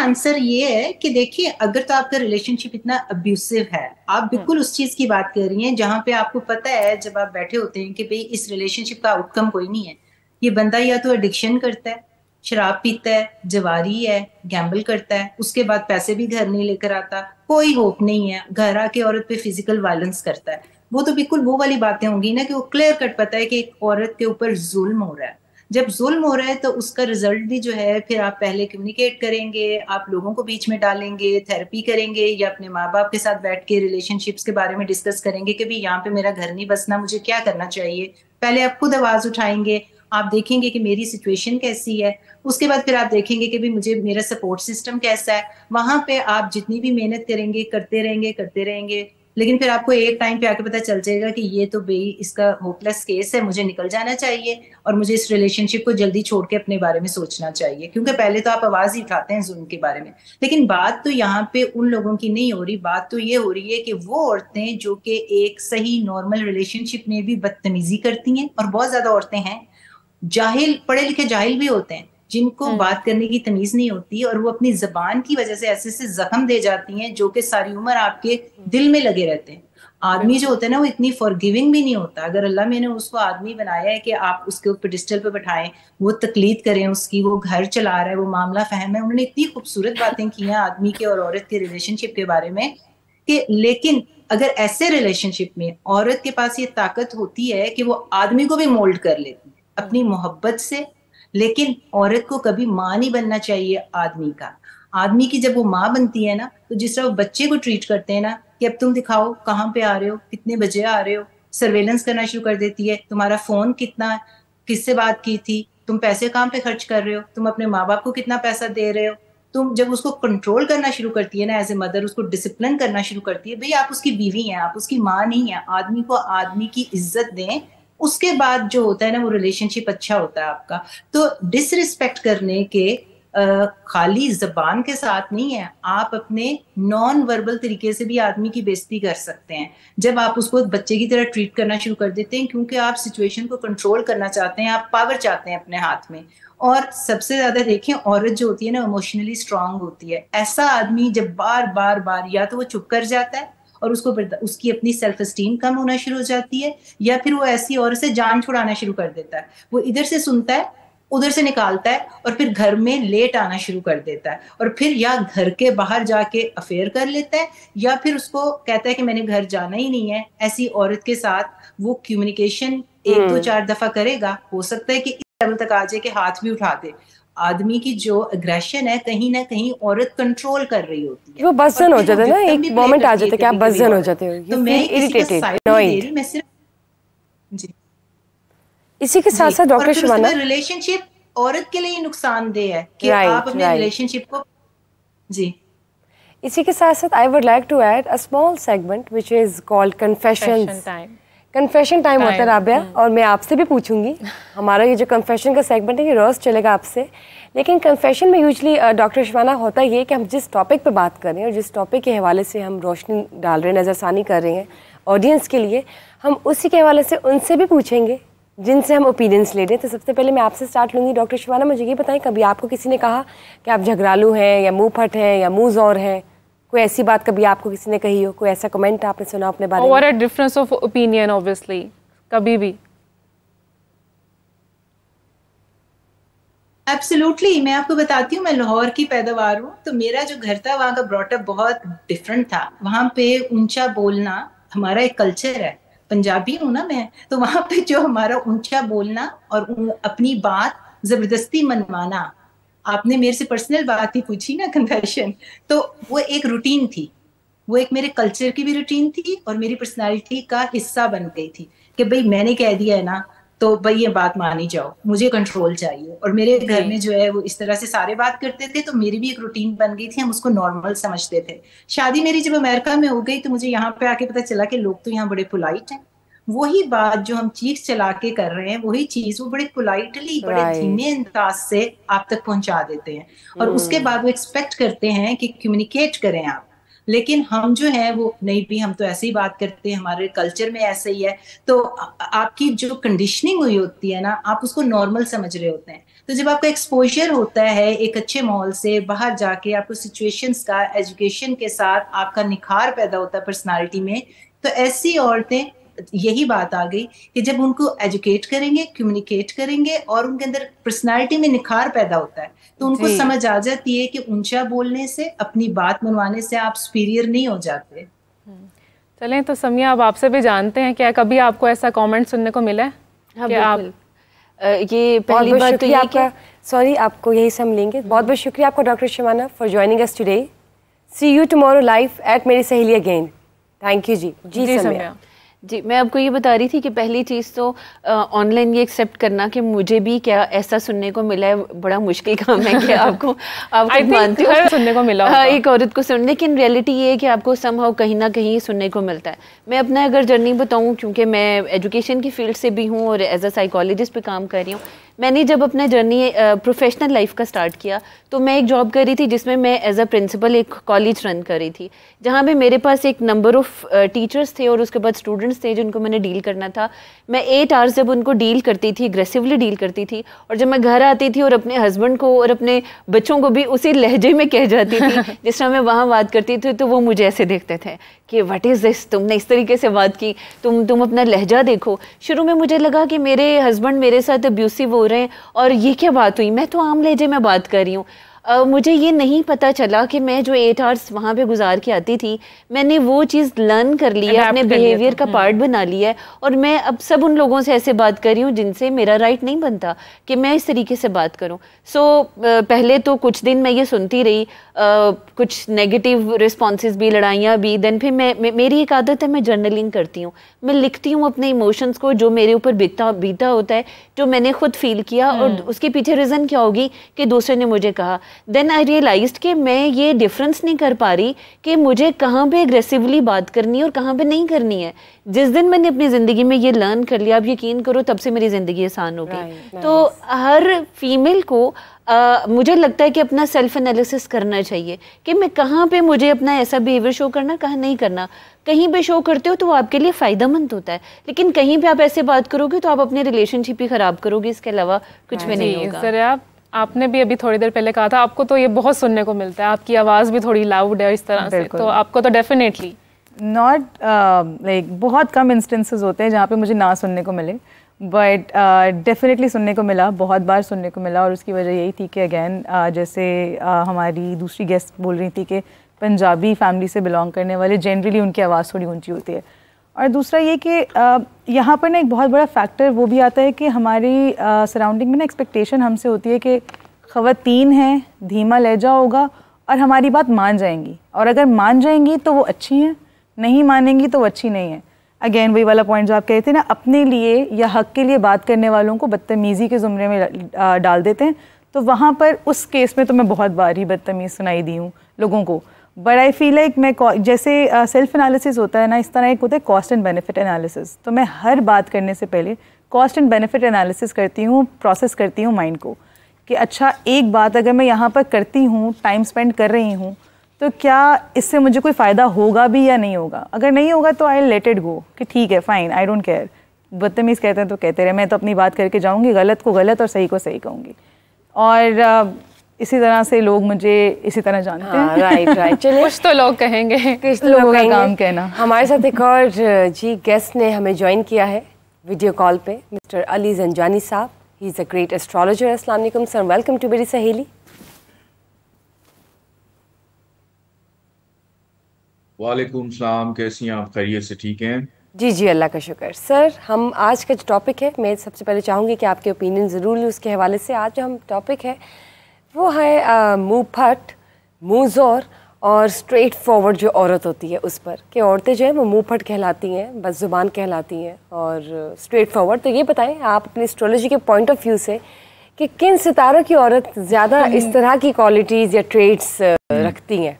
Answer ये है कि देखिए, अगर तो आपका रिलेशनशिप इतना अब्यूसिव है, आप बिल्कुल उस चीज की बात कर रही हैं जहां पे आपको पता है जब आप बैठे होते हैं कि भाई इस रिलेशनशिप का आउटकम कोई नहीं है, ये बंदा या तो एडिक्शन करता है, शराब पीता है, जवारी है, गैम्बल करता है, उसके बाद पैसे भी घर नहीं लेकर आता, कोई होप नहीं है, घर आके औरत पे फिजिकल वायलेंस करता है, वो तो बिल्कुल वो वाली बातें होंगी ना कि वो क्लियर कट पता है कि एक औरत के ऊपर जुल्म हो रहा है। जब जुल्म हो रहा है तो उसका रिजल्ट भी जो है, फिर आप पहले कम्युनिकेट करेंगे, आप लोगों को बीच में डालेंगे, थेरेपी करेंगे, या अपने माँ बाप के साथ बैठ के रिलेशनशिप्स के बारे में डिस्कस करेंगे कि भाई यहाँ पे मेरा घर नहीं बसना, मुझे क्या करना चाहिए। पहले आप खुद आवाज उठाएंगे, आप देखेंगे कि मेरी सिचुएशन कैसी है, उसके बाद फिर आप देखेंगे कि भी मुझे मेरा सपोर्ट सिस्टम कैसा है। वहां पे आप जितनी भी मेहनत करेंगे, करते रहेंगे, लेकिन फिर आपको एक टाइम पे आके पता चल जाएगा कि ये तो भाई इसका होपलेस केस है, मुझे निकल जाना चाहिए और मुझे इस रिलेशनशिप को जल्दी छोड़ के अपने बारे में सोचना चाहिए, क्योंकि पहले तो आप आवाज ही उठाते हैं जुल्म के बारे में। लेकिन बात तो यहाँ पे उन लोगों की नहीं हो रही, बात तो ये हो रही है कि वो औरतें जो कि एक सही नॉर्मल रिलेशनशिप में भी बदतमीजी करती हैं, और बहुत ज्यादा औरतें हैं जाहिल, पढ़े लिखे जाहिल भी होते हैं, जिनको बात करने की तमीज नहीं होती, और वो अपनी जबान की वजह से ऐसे ऐसे जख्म दे जाती हैं जो कि सारी उम्र आपके दिल में लगे रहते हैं। आदमी जो होता है ना, वो इतनी फॉरगिविंग भी नहीं होता। अगर अल्लाह ने उसको आदमी बनाया है कि आप उसके पेडिस्टल पे बैठाएं, वो तकलीद करें उसकी, वो घर चला रहा है, वो मामला फहम है, उन्होंने इतनी खूबसूरत बातें की हैं आदमी के और औरत के रिलेशनशिप के बारे में कि, लेकिन अगर ऐसे रिलेशनशिप में औरत के पास ये ताकत होती है कि वो आदमी को भी मोल्ड कर लेती है अपनी मोहब्बत से, लेकिन औरत को कभी माँ नहीं बनना चाहिए आदमी का। आदमी की जब वो माँ बनती है ना, तो जिस तरह वो बच्चे को ट्रीट करते हैं ना कि अब तुम दिखाओ कहाँ पे आ रहे हो, कितने बजे आ रहे हो, सर्वेलेंस करना शुरू कर देती है, तुम्हारा फोन कितना, किससे बात की थी, तुम पैसे कहाँ पे खर्च कर रहे हो, तुम अपने माँ बाप को कितना पैसा दे रहे हो। तुम जब उसको कंट्रोल करना शुरू करती है ना एज ए मदर, उसको डिसिप्लिन करना शुरू करती है, भाई आप उसकी बीवी हैं, आप उसकी माँ नहीं है। आदमी को आदमी की इज्जत दें, उसके बाद जो होता है ना वो रिलेशनशिप अच्छा होता है आपका। तो डिसरिस्पेक्ट करने के खाली जबान के साथ नहीं है, आप अपने नॉन वर्बल तरीके से भी आदमी की बेइज्जती कर सकते हैं। जब आप उसको बच्चे की तरह ट्रीट करना शुरू कर देते हैं, क्योंकि आप सिचुएशन को कंट्रोल करना चाहते हैं, आप पावर चाहते हैं अपने हाथ में। और सबसे ज्यादा देखें, औरत जो होती है ना इमोशनली स्ट्रांग होती है। ऐसा आदमी जब बार बार बार या तो वो चुप कर जाता है और उसको उसकी अपनी सेल्फ एस्टीम कम होना शुरू हो जाती है, या फिर वो ऐसी औरत से जान छुड़ाना शुरू कर देता है। वो इधर से सुनता है, उधर से निकालता है, और फिर घर में लेट आना शुरू कर देता है, और फिर या घर के बाहर जाके अफेयर कर लेता है, या फिर उसको कहता है कि मैंने घर जाना ही नहीं है। ऐसी औरत के साथ वो कम्युनिकेशन एक दो चार दफा करेगा, हो सकता है कि इस लेवल तक आ जाए कि हाथ भी उठा दे। आदमी की जो अग्रेशन है कहीं ना कहीं औरत कंट्रोल कर रही होती है, वो बसजन हो जाते हैं ना, एक मोमेंट आ जाता है कि आप बसजन हो जाते हो, तो मैं इरिटेटेड, नॉइड। मैं सिर्फ जी इसी के साथ साथ डॉक्टर शिवाना, रिलेशनशिप औरत के लिए नुकसानदेह है कि आप अपने रिलेशनशिप को जी। इसी के साथ साथ I would like to add a small segment which is called confessions time. Confession time होता है राबिया, और मैं आपसे भी पूछूंगी, हमारा ये जो कन्फेशन का सेगमेंट है ये रोज चलेगा आपसे, लेकिन कन्फेशन में यूजली डॉक्टर शिवाना होता ये कि हम जिस टॉपिक पे बात कर रहे हैं और जिस टॉपिक के हवाले से हम रोशनी डाल रहे हैं, नज़रसानी कर रहे हैं ऑडियंस के लिए, हम उसी के हवाले से उनसे भी पूछेंगे जिनसे हम ओपिनियंस ले रहे हैं। तो सबसे पहले मैं आपसे स्टार्ट लूँगी। डॉक्टर शिवाना, मुझे ये बताएं, कभी आपको किसी ने कहा कि आप झगड़ालू हैं या मुँह फट हैं या मुँह ज़ौर हैं? कोई ऐसी बात कभी आपको किसी ने कही हो, कोई ऐसा कमेंट आपने सुना अपने बारे में? What a difference of opinion, obviously. कभी भी एब्सोल्युटली। मैं आपको बताती हूँ, मैं लाहौर की पैदावार हूँ, तो मेरा जो घर था वहाँ का ब्रॉटअप बहुत डिफरेंट था। वहाँ पे ऊंचा बोलना हमारा एक कल्चर है, पंजाबी हूँ ना मैं, तो वहाँ पे जो हमारा ऊंचा बोलना और अपनी बात जबरदस्ती मनवाना, आपने मेरे से पर्सनल बात ही पूछी ना, कन्फेशन, तो वो एक रूटीन थी, वो एक मेरे कल्चर की भी रूटीन थी और मेरी पर्सनालिटी का हिस्सा बन गई थी कि भाई मैंने कह दिया है ना, तो भाई ये बात मानी जाओ, मुझे कंट्रोल चाहिए। और मेरे घर में जो है वो इस तरह से सारे बात करते थे, तो मेरी भी एक रूटीन बन गई थी, हम उसको नॉर्मल समझते थे। शादी मेरी जब अमेरिका में हो गई तो मुझे यहाँ पे आके पता चला कि लोग तो यहाँ बड़े पोलाइट हैं। वही बात जो हम चीख चला के कर रहे हैं, वही चीज वो बड़े पोलाइटली, बड़े धीमे अंदाज से आप तक पहुंचा देते हैं, और उसके बाद वो एक्सपेक्ट करते हैं कि कम्युनिकेट करें आप। लेकिन हम जो है वो नहीं, भी हम तो ऐसे ही बात करते हैं, हमारे कल्चर में ऐसे ही है। तो आपकी जो कंडीशनिंग हुई होती है ना, आप उसको नॉर्मल समझ रहे होते हैं। तो تو جب آپ کا ایکسپوجر ہوتا ہے ایک اچھے ماحول سے باہر جا کے، آپ کو سچویشنز کا ایجوکیشن کے ساتھ آپ کا نکھار پیدا ہوتا ہے پرسنالٹی میں، تو ایسی عورتیں، یہی بات آ گئی کہ جب ان کو ایجوکیٹ کریں گے، کمیونیکیٹ کریں گے اور ان کے اندر پرسنالٹی میں نکھار پیدا ہوتا ہے، تو ان کو سمجھ آ جاتی ہے کہ اونچا بولنے سے، اپنی بات منوانے سے آپ سپیریئر نہیں ہو جاتے. چلیں تو سمیہ اب آپ سے بھی جانتے ہیں، کیا کبھی آپ کو ایسا کامنٹ سننے کو ملا ہے کہ آپ یہ پہلی بات تو یہ کہ سوری آپ کو یہی سے ہم لیں گے. بہت بہت شکریہ آپ کو doctor Shamana for joining us today. See you tomorrow life at Meri Saheli again. Thank you. جی سمیہ. جی میں آپ کو یہ بتا رہی تھی کہ پہلی چیز تو آن لائن یہ ایکسیپٹ کرنا کہ مجھے بھی کیا ایسا سننے کو ملا ہے بڑا مشکل کام ہے کہ آپ کو مانتی ہوں سننے کو ملا ایک عورت کو سن، لیکن ریئلٹی یہ ہے کہ آپ کو سم ہاؤ کہیں نہ کہیں سننے کو ملتا ہے. میں اپنا اگر جرنی بتاؤں، کیونکہ میں ایجوکیشن کی فیلڈ سے بھی ہوں اور ایز اے سائیکالوجسٹ پہ کام کر رہی ہوں. میں نے جب اپنا جرنی پروفیشنل لائف کا سٹارٹ کیا تو میں ایک جاب کر رہی تھی جس میں میں ایز اے پرنسپل ایک کالج رن کر رہی تھی، جہاں پہ میرے پاس ایک نمبر آف ٹیچرس تھے اور اس کے بعد اسٹوڈنٹس تھے جن کو میں نے ڈیل کرنا تھا. میں 8 آورس جب ان کو ڈیل کرتی تھی، اگریسولی ڈیل کرتی تھی، اور جب میں گھر آتی تھی اور اپنے ہسبینڈ کو اور اپنے بچوں کو بھی اسی لہجے میں کہہ جاتی تھی جس طرح میں وہاں بات کرتی تھی، تو وہ مجھے ایسے دیکھتے تھے کہ واٹ از دس، تم نے اس طریقے سے بات کی، تم اپنا لہجہ دیکھو. شروع میں مجھے لگا کہ میرے ہسبینڈ میرے ساتھ ابیوسو ہو رہے ہیں اور یہ کیا بات ہوئی، میں تو عام لہجے میں بات کر رہی ہوں. مجھے یہ نہیں پتہ چلا کہ میں جو 8 آورس وہاں پہ گزار کے آتی تھی، میں نے وہ چیز لرن کر لی ہے، اپنے بیہیویئر کا پارٹ بنا لیا ہے، اور میں اب سب ان لوگوں سے ایسے بات کر رہی ہوں جن سے میرا رائٹ نہیں بنتا کہ میں اس طریقے سے بات کروں. پہلے تو کچھ دن میں یہ سنتی رہی، کچھ نیگیٹیو رسپانسز بھی، لڑائیاں بھی. دین پھر میری ایک عادت ہے، میں جرنلنگ کرتی ہوں، میں لکھتی ہوں اپنے ایموشنز کو، جو میرے اوپر بیتا ہوتا ہے، جو میں نے خود فیل کیا اور اس کے پیچھے ریزن کیا ہوگی کہ دوسرے نے مجھے کہا. دین آئی ریئلائزڈ کہ میں یہ ڈفرینس نہیں کر پا رہی کہ مجھے کہاں پہ اگریسیولی بات کرنی ہے اور کہاں پہ نہیں کرنی ہے. جس دن میں نے اپنی زندگی میں یہ لرن کر لیا، آپ یقین کرو تب سے میری زندگی آسان ہو گئی. تو ہر فیمیل کو مجھے لگتا ہے کہ اپنا سیلف انالیسس کرنا چاہیے کہ میں کہاں پہ مجھے اپنا ایسا بیہیویئر شو کرنا، کہاں نہیں کرنا. کہیں پہ شو کرتے ہو تو وہ آپ کے لیے فائدہ مند ہوتا ہے، لیکن کہیں پہ آپ ایسے بات کرو گے تو آپ اپنے ریلیشن شپ ہی خراب کرو گے، اس کے علاوہ کچھ بھی نہیں ہوگا. آپ نے بھی ابھی تھوڑی دیر پہلے کہا تھا آپ کو تو یہ بہت سننے کو ملتا ہے، آپ کی آواز بھی تھوڑی لاؤڈ ہے اس طرح سے، تو آپ کو تو ڈیفینیٹلی ناٹ لائک بہت کم انسٹنسز ہوتے ہیں جہاں پہ مجھے نہ سننے کو ملے، بٹ ڈیفینیٹلی سننے کو ملا، بہت بار سننے کو ملا. اور اس کی وجہ یہی تھی کہ اگین جیسے ہماری دوسری گیسٹ بول رہی تھی کہ پنجابی فیملی سے بلانگ کرنے والے جنرلی ان کی آواز تھوڑی اونچی ہوتی ہے. اور دوسرا یہ کہ یہاں پر نا ایک بہت بڑا فیکٹر وہ بھی آتا ہے کہ ہماری سراؤنڈنگ میں نا ایکسپیکٹیشن ہم سے ہوتی ہے کہ خواتین ہیں، دھیما لہجہ ہوگا اور ہماری بات مان جائیں گی، اور اگر مان جائیں گی تو وہ اچھی ہیں، نہیں مانیں گی تو وہ اچھی نہیں ہیں. اگین وہی والا پوائنٹ جو آپ کہتے ہیں نا، اپنے لیے یا حق کے لیے بات کرنے والوں کو بدتمیزی کے زمرے میں ڈال دیتے ہیں. تو وہاں پر اس کیس میں تو میں بہت بار ہی بدتمیز سنائی دی ہوں لوگوں کو. بٹ آئی فیل لائک میں جیسے سیلف انالیسس ہوتا ہے نا، اس طرح ایک ہوتا ہے کاسٹ اینڈ بینیفٹ انالیسس. تو میں ہر بات کرنے سے پہلے کاسٹ اینڈ بینیفٹ انالیسس کرتی ہوں، پروسیس کرتی ہوں مائنڈ کو کہ اچھا ایک بات اگر میں یہاں پر کرتی ہوں، ٹائم اسپینڈ کر رہی ہوں، تو کیا اس سے مجھے کوئی فائدہ ہوگا بھی یا نہیں ہوگا. اگر نہیں ہوگا تو آئی لیٹ اٹ گو کہ ٹھیک ہے فائن، آئی ڈونٹ کیئر. بدتمیز کہتے ہیں تو کہتے رہے، میں تو اپنی بات کر کے جاؤں گی، غلط کو غلط اور صحیح کو صحیح کہوں گی. اور اسی طرح سے لوگ مجھے اسی طرح جانتے ہیں. رائٹ چلیے کچھ تو لوگ کہیں گے، کچھ لوگوں کا کام کہنا. ہمارے ساتھ ایک اور جی گیسٹ نے ہمیں جوائن کیا ہے ویڈیو کال پہ، مسٹر علی زنجانی صاحب. ہی از اے گریٹ ایسٹرالوجر. السلام علیکم سر، ویلکم ٹو میری سہیلی. وعلیکم السلام، کیسی ہیں آپ؟ خیریت سے ٹھیک ہیں؟ جی اللہ کا شکر. سر ہم آج کا جو ٹاپک ہے، میں سب سے پہلے چاہوں گی کہ آپ کے اوپینین ضرور لیں اس کے حوالے سے. آج جو ہم ٹاپک ہے وہ ہے منہ پھٹ، منہ زور اور اسٹریٹ فارورڈ جو عورت ہوتی ہے اس پر، کہ عورتیں جو ہیں وہ منہ پھٹ کہلاتی ہیں، بس زبان کہلاتی ہیں اور اسٹریٹ فارورڈ. تو یہ بتائیں آپ اپنی اسٹرولوجی کے پوائنٹ آف ویو سے کہ کن ستاروں کی عورت زیادہ اس طرح کی کوالٹیز یا ٹریٹس رکھتی ہیں؟